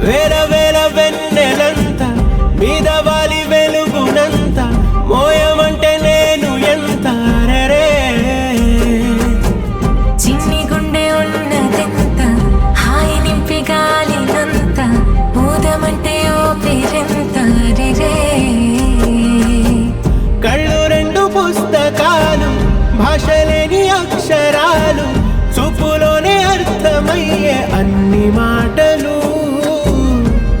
వేల వేల వెన్నెలంత మీద వాలి వెలుగునంత మోయమంటే నేను ఎంత రే చిన్ని గుండె ఉన్నదెంత హాయి నింపి గాలినంత ఊదమంటే ఓపిరెంత రే కళ్ళు రెండు పుస్తకాలు భాష లేని అక్షరాలు చూపులోనే అర్థమయ్యే అన్ని మాటలు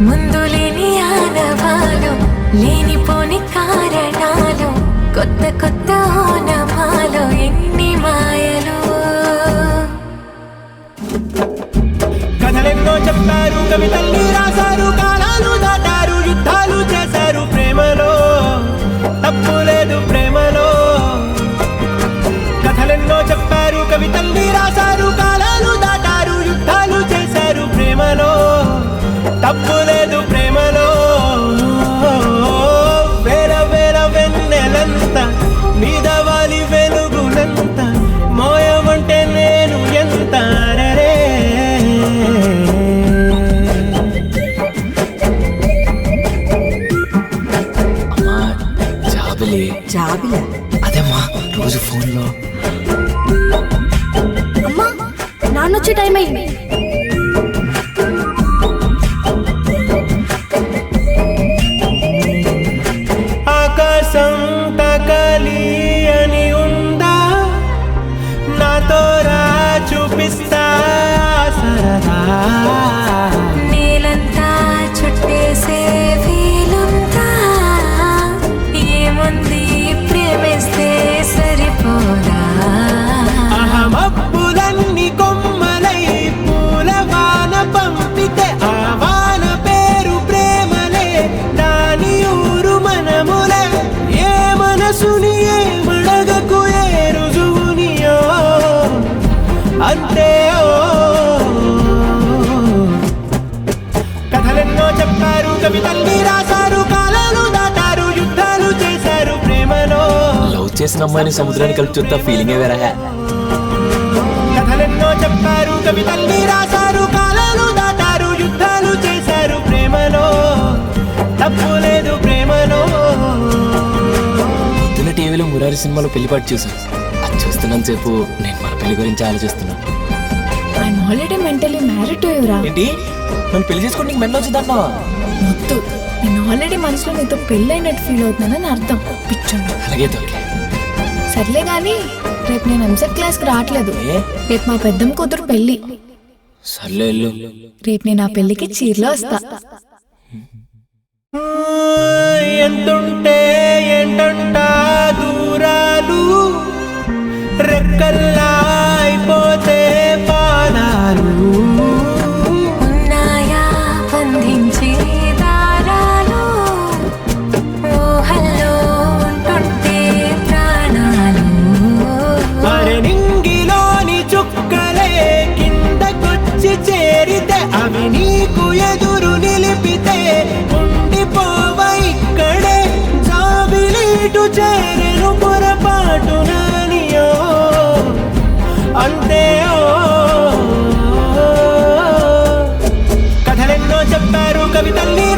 ముందు లేని ఆనవాలు లేనిపోని కారణాలు కొత్త కొత్త ఓనమాలు ఎన్ని మాయలు కథలెన్నో చెప్పారు కవితల్ని రాశారు కాలాలు దాటారు యుద్ధాలు చేశారు ప్రేమలో తప్పు లేదు ప్రేమలో కథలెన్నో చెప్పారు కవితల్ని రాశారు కాలాలు దాటారు యుద్ధాలు చేశారు ప్రేమలో తప్పు లేదు ప్రేమలో వేల వేల వెన్నెలంత మీద వాలి వెలుగునంత మోయమంటే నేను ఎంత రే అమ్మా జాబిలి జాబిలా అదేమ్మా రోజు ఫోన్లో అమ్మా నాన్నొచ్చే టైం అయింది. ఆకాశం తకలి అని ఉందా నాతో రా చూపిస్తా సరదా నేలంతా చుట్టేసే వీలుందా ఏముంది ప్రేమిస్తే సరిపోదా అహమప్పులన్నీ కొమ్మలై పూలవాన పంపితే ఆ వాన పేరు ప్రేమలే దాని ఊరు మనములే ఏ మనసుని ఏ మడగకు ఏ రుజువునియో అంతే కథలెన్నో చెప్పారు కవితల్ని రాశారు కాలాలు దాటారు యుద్ధాలు చేశారు ప్రేమలో లవ్ చేసిన అమ్మాయిని సముద్రాన్ని కలిపి చూస్తా ఫీలింగే వేరే కథలెన్నో చెప్పారు కవితల్ని రాశారు కాలాలు దాటారు యుద్ధాలు చేశారు ప్రేమలో తప్పు లేదు ప్రేమలో పొద్దున టీవీలో మురారి సినిమాలో పెళ్లిపాటు చూసాను అది చూస్తున్నాను సేపు నేను మన పెళ్లి గురించి ఆలోచిస్తున్నాను I'm already mentally married to you, రా. ఏంటి నన్ను పెళ్లి చేసుకుని నీకు మెంటల్ వచ్చిందన్నా వద్దు, నేను ఆల్రెడీ మనసులో నీతో పెళ్ళైనట్టు ఫీల్ అవుతున్నానని అర్థం. పిచ్చోడు. అలాగే తోకే సర్లే గాని రేపు నేను ఎంసెట్ క్లాస్కి రావట్లేదు. ఏ? రేపు మా పెద్దమ్మ కూతురు పెళ్ళి. సర్లే వెళ్ళు. రేపు నేను ఆ పెళ్ళికి చీరలో వస్తా. ఎంతుంటే ఏంటంట దూరాలు రెక్కల్లా అయిపోతే పాదాలు ఉన్నాయా బంధించే దారాలు ఊహల్లో ఉంటుంటే ప్రాణాలు అరే నింగిలోని చుక్కలే కిందకొచ్చి చేరితే అవి నీకు ఎదురు నిలిపితే ఉండిపోవ ఇక్కడే జాబిలీటు చేరెను పొరపాటు నానియో అంతే కథలెన్నో చెప్పారు కవితల్ని